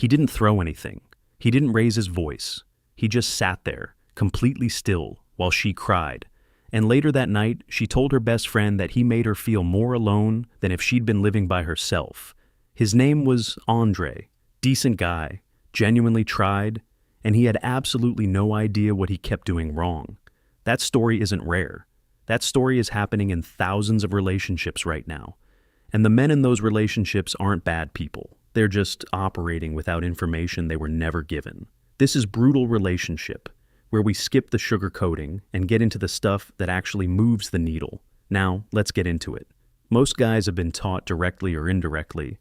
He didn't throw anything. He didn't raise his voice. He just sat there, completely still, while she cried. And later that night, she told her best friend that he made her feel more alone than if she'd been living by herself. His name was Andre. Decent guy, genuinely tried, and he had absolutely no idea what he kept doing wrong. That story isn't rare. That story is happening in thousands of relationships right now. And the men in those relationships aren't bad people. They're just operating without information they were never given. This is brutal relationship, where we skip the sugarcoating and get into the stuff that actually moves the needle. Now, let's get into it. Most guys have been taught directly or indirectly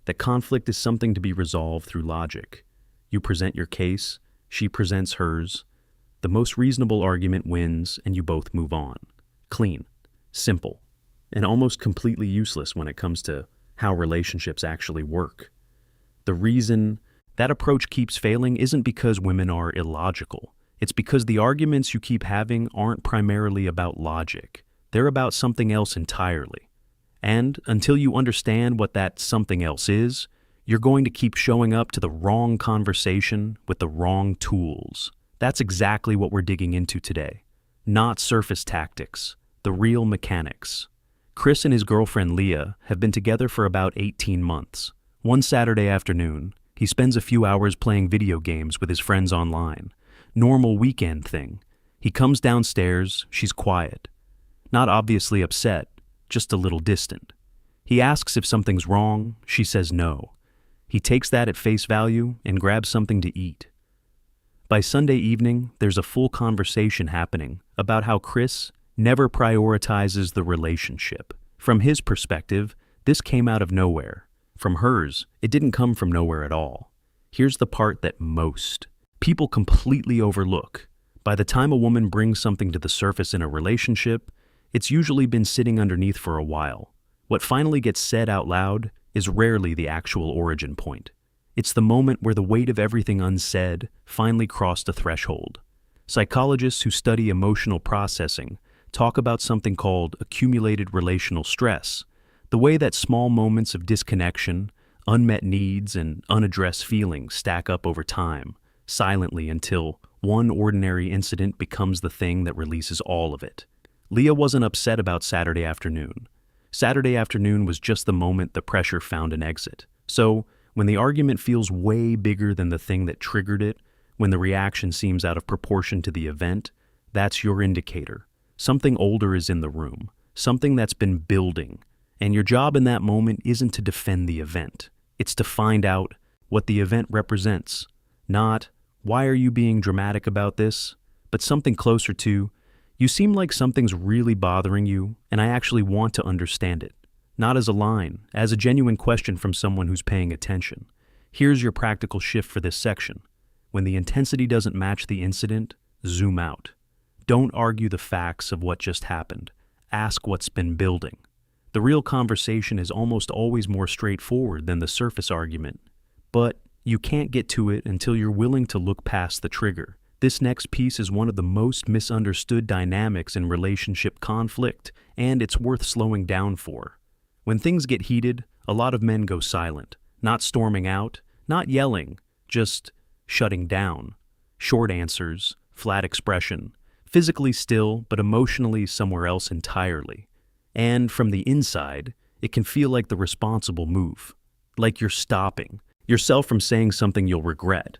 that conflict is something to be resolved through logic. You present your case, she presents hers. The most reasonable argument wins, and you both move on. Clean, simple, and almost completely useless when it comes to how relationships actually work. The reason that approach keeps failing isn't because women are illogical. It's because the arguments you keep having aren't primarily about logic. They're about something else entirely. And until you understand what that something else is, you're going to keep showing up to the wrong conversation with the wrong tools. That's exactly what we're digging into today. Not surface tactics, the real mechanics. Chris and his girlfriend Leah have been together for about 18 months. One Saturday afternoon, he spends a few hours playing video games with his friends online. Normal weekend thing. He comes downstairs, she's quiet. Not obviously upset, just a little distant. He asks if something's wrong, she says no. He takes that at face value and grabs something to eat. By Sunday evening, there's a full conversation happening about how Chris never prioritizes the relationship. From his perspective, this came out of nowhere. From hers, it didn't come from nowhere at all. Here's the part that most people completely overlook. By the time a woman brings something to the surface in a relationship, it's usually been sitting underneath for a while. What finally gets said out loud is rarely the actual origin point. It's the moment where the weight of everything unsaid finally crossed a threshold. Psychologists who study emotional processing talk about something called accumulated relational stress, the way that small moments of disconnection, unmet needs, and unaddressed feelings stack up over time, silently until one ordinary incident becomes the thing that releases all of it. Leah wasn't upset about Saturday afternoon. Saturday afternoon was just the moment the pressure found an exit. So, when the argument feels way bigger than the thing that triggered it, when the reaction seems out of proportion to the event, that's your indicator. Something older is in the room, something that's been building, and your job in that moment isn't to defend the event. It's to find out what the event represents. Not, why are you being dramatic about this? But something closer to, you seem like something's really bothering you, and I actually want to understand it. Not as a line, as a genuine question from someone who's paying attention. Here's your practical shift for this section. When the intensity doesn't match the incident, zoom out. Don't argue the facts of what just happened. Ask what's been building. The real conversation is almost always more straightforward than the surface argument. But you can't get to it until you're willing to look past the trigger. This next piece is one of the most misunderstood dynamics in relationship conflict, and it's worth slowing down for. When things get heated, a lot of men go silent, not storming out, not yelling, just shutting down. Short answers, flat expression, physically still, but emotionally somewhere else entirely. And from the inside, it can feel like the responsible move, like you're stopping yourself from saying something you'll regret,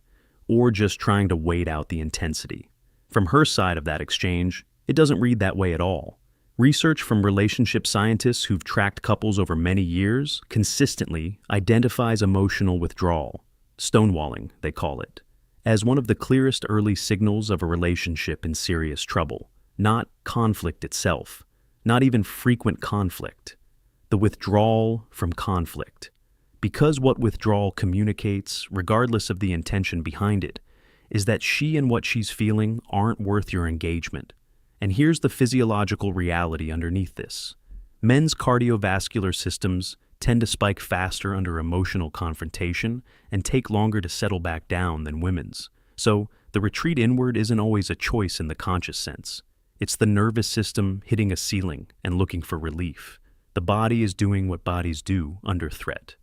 or just trying to wait out the intensity. From her side of that exchange, it doesn't read that way at all. Research from relationship scientists who've tracked couples over many years consistently identifies emotional withdrawal, stonewalling, they call it, as one of the clearest early signals of a relationship in serious trouble. Not conflict itself, not even frequent conflict, the withdrawal from conflict. Because what withdrawal communicates, regardless of the intention behind it, is that she and what she's feeling aren't worth your engagement. And here's the physiological reality underneath this. Men's cardiovascular systems tend to spike faster under emotional confrontation and take longer to settle back down than women's. So, the retreat inward isn't always a choice in the conscious sense. It's the nervous system hitting a ceiling and looking for relief. The body is doing what bodies do under threat.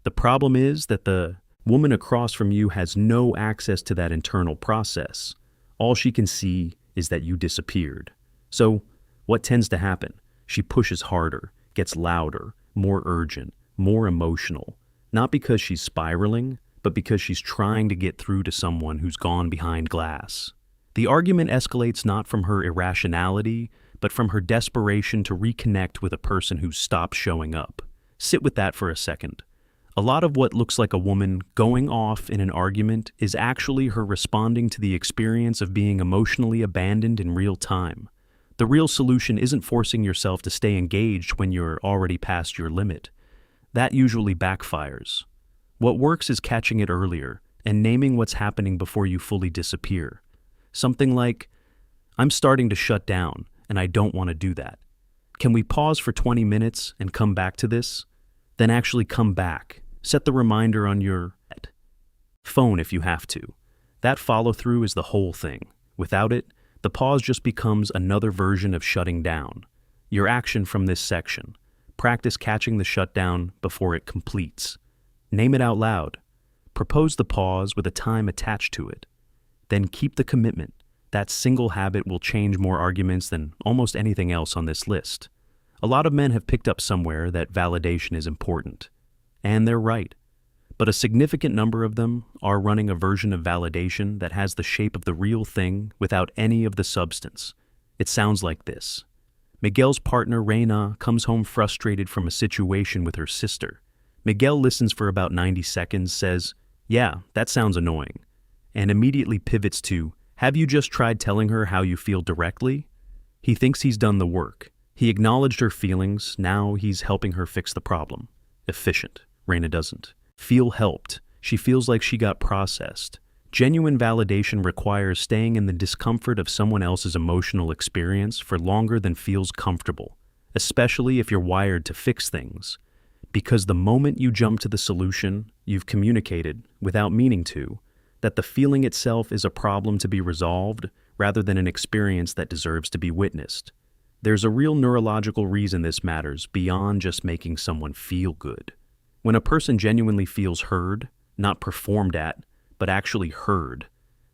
The problem is that the Woman across from you has no access to that internal process. All she can see is that you disappeared. So, what tends to happen? She pushes harder, gets louder, more urgent, more emotional. Not because she's spiraling, but because she's trying to get through to someone who's gone behind glass. The argument escalates not from her irrationality, but from her desperation to reconnect with a person who's stopped showing up. Sit with that for a second. A lot of what looks like a woman going off in an argument is actually her responding to the experience of being emotionally abandoned in real time. The real solution isn't forcing yourself to stay engaged when you're already past your limit. That usually backfires. What works is catching it earlier and naming what's happening before you fully disappear. Something like, "I'm starting to shut down, and I don't want to do that. Can we pause for 20 minutes and come back to this?" Then actually come back. Set the reminder on your phone if you have to. That follow-through is the whole thing. Without it, the pause just becomes another version of shutting down. Your action from this section. Practice catching the shutdown before it completes. Name it out loud. Propose the pause with a time attached to it. Then keep the commitment. That single habit will change more arguments than almost anything else on this list. A lot of men have picked up somewhere that validation is important. And they're right. But a significant number of them are running a version of validation that has the shape of the real thing without any of the substance. It sounds like this. Miguel's partner, Reina, comes home frustrated from a situation with her sister. Miguel listens for about 90 seconds, says, "Yeah, that sounds annoying," and immediately pivots to, "Have you just tried telling her how you feel directly?" He thinks he's done the work. He acknowledged her feelings, now he's helping her fix the problem. Efficient. Reina doesn't feel helped. She feels like she got processed. Genuine validation requires staying in the discomfort of someone else's emotional experience for longer than feels comfortable, especially if you're wired to fix things. Because the moment you jump to the solution, you've communicated, without meaning to, that the feeling itself is a problem to be resolved rather than an experience that deserves to be witnessed. There's a real neurological reason this matters beyond just making someone feel good. When a person genuinely feels heard, not performed at, but actually heard,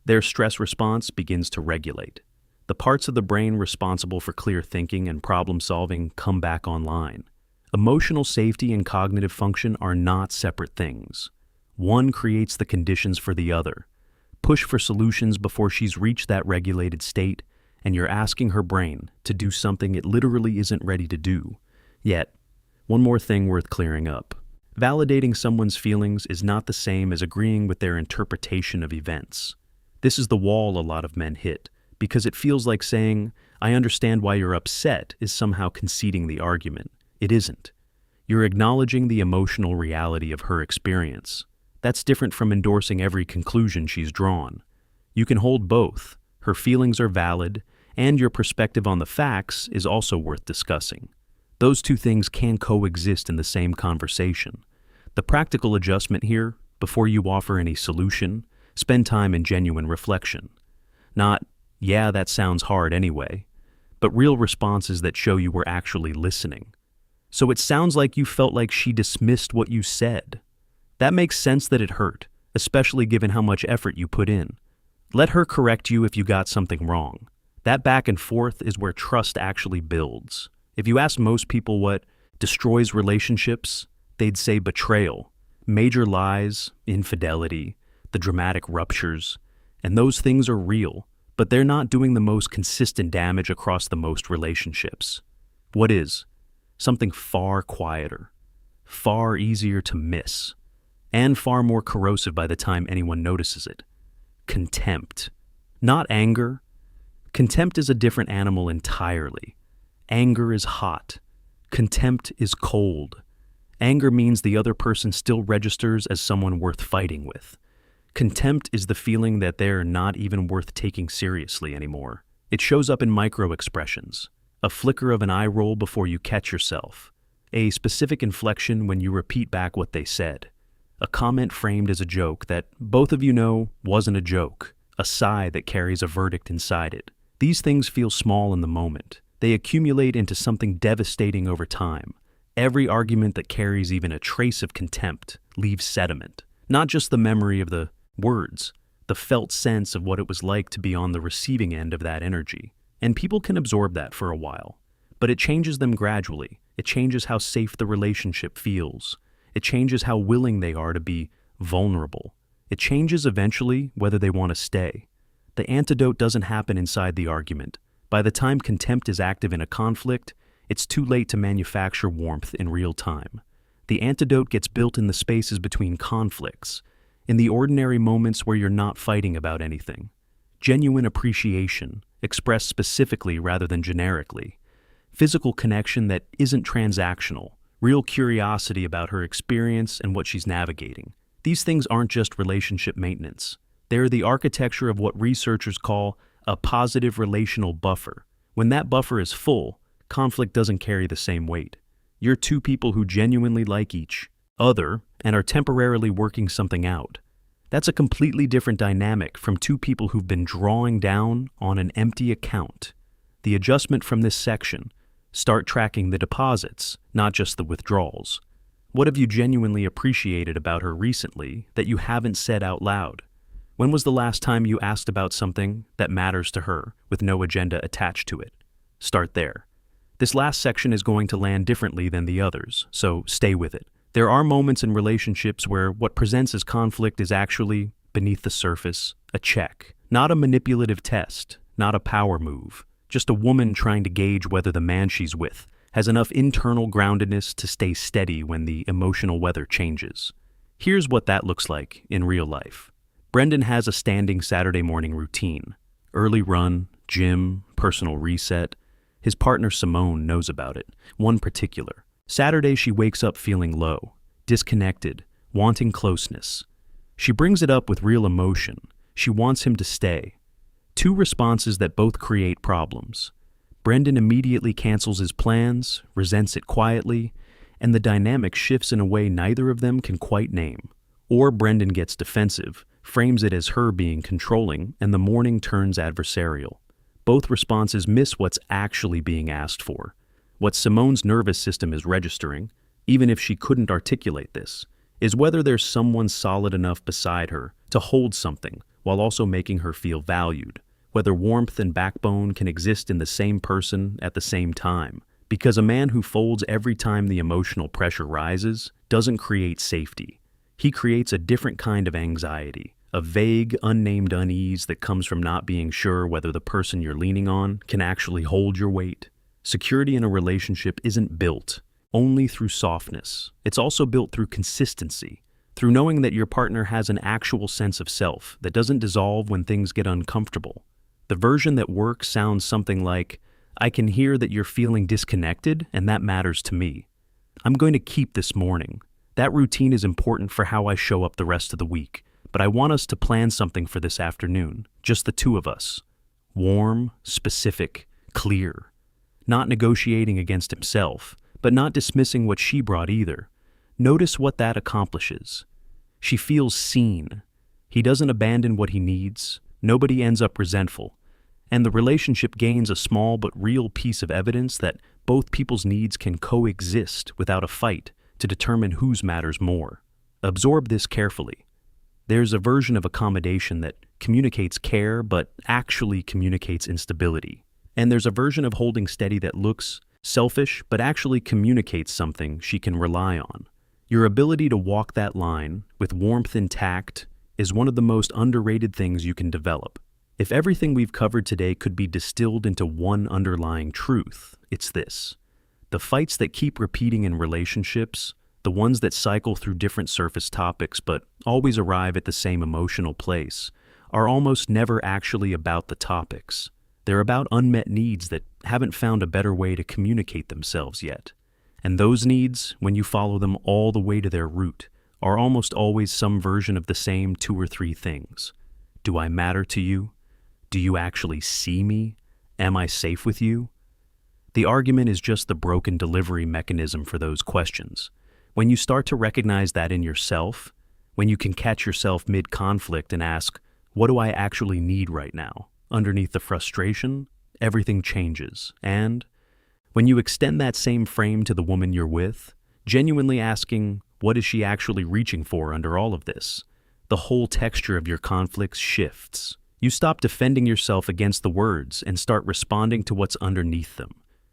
their stress response begins to regulate. The parts of the brain responsible for clear thinking and problem solving come back online. Emotional safety and cognitive function are not separate things. One creates the conditions for the other. Push for solutions before she's reached that regulated state, and you're asking her brain to do something it literally isn't ready to do. Yet, one more thing worth clearing up. Validating someone's feelings is not the same as agreeing with their interpretation of events. This is the wall a lot of men hit, because it feels like saying, "I understand why you're upset," is somehow conceding the argument. It isn't. You're acknowledging the emotional reality of her experience. That's different from endorsing every conclusion she's drawn. You can hold both. Her feelings are valid, and your perspective on the facts is also worth discussing. Those two things can coexist in the same conversation. The practical adjustment here, before you offer any solution, spend time in genuine reflection. Not, "Yeah, that sounds hard anyway," but real responses that show you were actually listening. "So it sounds like you felt like she dismissed what you said." That makes sense that it hurt, especially given how much effort you put in. Let her correct you if you got something wrong. That back and forth is where trust actually builds. If you ask most people what destroys relationships, they'd say betrayal, major lies, infidelity, the dramatic ruptures, and those things are real, but they're not doing the most consistent damage across the most relationships. What is? Something far quieter, far easier to miss, and far more corrosive by the time anyone notices it. Contempt. Not anger. Contempt is a different animal entirely. Anger is hot. Contempt is cold. Anger means the other person still registers as someone worth fighting with. Contempt is the feeling that they're not even worth taking seriously anymore. It shows up in micro-expressions. A flicker of an eye roll before you catch yourself. A specific inflection when you repeat back what they said. A comment framed as a joke that both of you know wasn't a joke. A sigh that carries a verdict inside it. These things feel small in the moment. They accumulate into something devastating over time. Every argument that carries even a trace of contempt leaves sediment. Not just the memory of the words, the felt sense of what it was like to be on the receiving end of that energy. And people can absorb that for a while, but it changes them gradually. It changes how safe the relationship feels. It changes how willing they are to be vulnerable. It changes eventually whether they want to stay. The antidote doesn't happen inside the argument. By the time contempt is active in a conflict, it's too late to manufacture warmth in real time. The antidote gets built in the spaces between conflicts, in the ordinary moments where you're not fighting about anything. Genuine appreciation, expressed specifically rather than generically. Physical connection that isn't transactional. Real curiosity about her experience and what she's navigating. These things aren't just relationship maintenance. They're the architecture of what researchers call a positive relational buffer. When that buffer is full, conflict doesn't carry the same weight. You're two people who genuinely like each other and are temporarily working something out. That's a completely different dynamic from two people who've been drawing down on an empty account. The adjustment from this section: start tracking the deposits, not just the withdrawals. What have you genuinely appreciated about her recently that you haven't said out loud? When was the last time you asked about something that matters to her with no agenda attached to it? Start there. This last section is going to land differently than the others, so stay with it. There are moments in relationships where what presents as conflict is actually, beneath the surface, a check. Not a manipulative test, not a power move. Just a woman trying to gauge whether the man she's with has enough internal groundedness to stay steady when the emotional weather changes. Here's what that looks like in real life. Brendan has a standing Saturday morning routine. Early run, gym, personal reset. His partner Simone knows about it, one particular. Saturday she wakes up feeling low, disconnected, wanting closeness. She brings it up with real emotion. She wants him to stay. Two responses that both create problems. Brendan immediately cancels his plans, resents it quietly, and the dynamic shifts in a way neither of them can quite name. Or Brendan gets defensive, frames it as her being controlling, and the morning turns adversarial. Both responses miss what's actually being asked for. What Simone's nervous system is registering, even if she couldn't articulate this, is whether there's someone solid enough beside her to hold something while also making her feel valued. Whether warmth and backbone can exist in the same person at the same time. Because a man who folds every time the emotional pressure rises doesn't create safety. He creates a different kind of anxiety, a vague, unnamed unease that comes from not being sure whether the person you're leaning on can actually hold your weight. Security in a relationship isn't built only through softness. It's also built through consistency, through knowing that your partner has an actual sense of self that doesn't dissolve when things get uncomfortable. The version that works sounds something like, I can hear that you're feeling disconnected, and that matters to me. I'm going to keep this morning. That routine is important for how I show up the rest of the week, but I want us to plan something for this afternoon, just the two of us. Warm, specific, clear. Not negotiating against himself, but not dismissing what she brought either. Notice what that accomplishes. She feels seen. He doesn't abandon what he needs. Nobody ends up resentful. And the relationship gains a small but real piece of evidence that both people's needs can coexist without a fight to determine whose matters more. Absorb this carefully. There's a version of accommodation that communicates care but actually communicates instability. And there's a version of holding steady that looks selfish but actually communicates something she can rely on. Your ability to walk that line with warmth intact is one of the most underrated things you can develop. If everything we've covered today could be distilled into one underlying truth, it's this. The fights that keep repeating in relationships, the ones that cycle through different surface topics but always arrive at the same emotional place, are almost never actually about the topics. They're about unmet needs that haven't found a better way to communicate themselves yet. And those needs, when you follow them all the way to their root, are almost always some version of the same two or three things. Do I matter to you? Do you actually see me? Am I safe with you? The argument is just the broken delivery mechanism for those questions. When you start to recognize that in yourself, when you can catch yourself mid-conflict and ask, what do I actually need right now? Underneath the frustration, everything changes. And when you extend that same frame to the woman you're with, genuinely asking, What is she actually reaching for under all of this? The whole texture of your conflicts shifts. You stop defending yourself against the words and start responding to what's underneath them.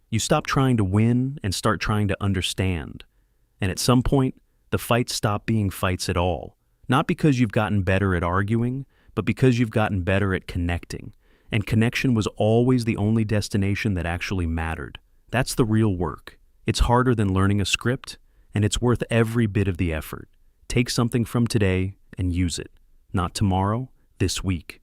You stop trying to win and start trying to understand. And at some point, the fights stop being fights at all. Not because you've gotten better at arguing, but because you've gotten better at connecting. And connection was always the only destination that actually mattered. That's the real work. It's harder than learning a script, and it's worth every bit of the effort. Take something from today and use it. Not tomorrow, this week.